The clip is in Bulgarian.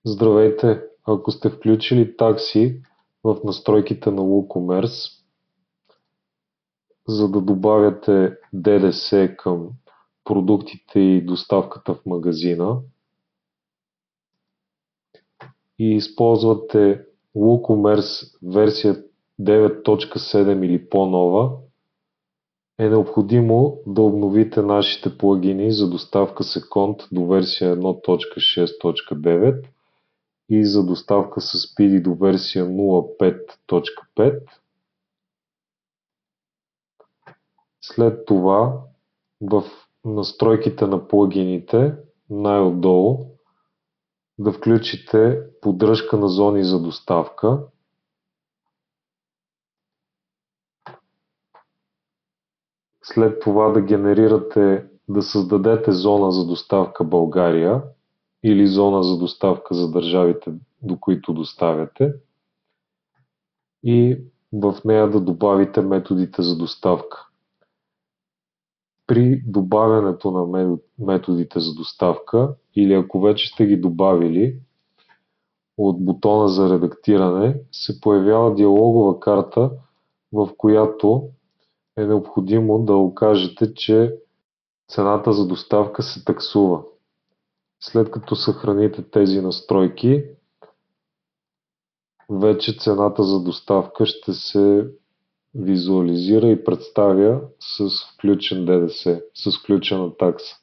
Здравейте! Ако сте включили такси в настройките на WooCommerce, за да добавяте ДДС към продуктите и доставката в магазина и използвате WooCommerce версия 9.7 или по-нова, е необходимо да обновите нашите плагини за доставка секунд до версия 1.6.9 и за доставка с Speedy до версия 0.5.5. След това в настройките на плагините най-отдолу да включите поддръжка на зони за доставка. След това да създадете зона за доставка България или зона за доставка за държавите, до които доставяте, и в нея да добавите методите за доставка. При добавянето на методите за доставка, или ако вече сте ги добавили, от бутона за редактиране се появява диалогова карта, в която е необходимо да укажете, че цената за доставка се таксува. След като съхраните тези настройки, вече цената за доставка ще се визуализира и представя с включен ДДС, с включена такса.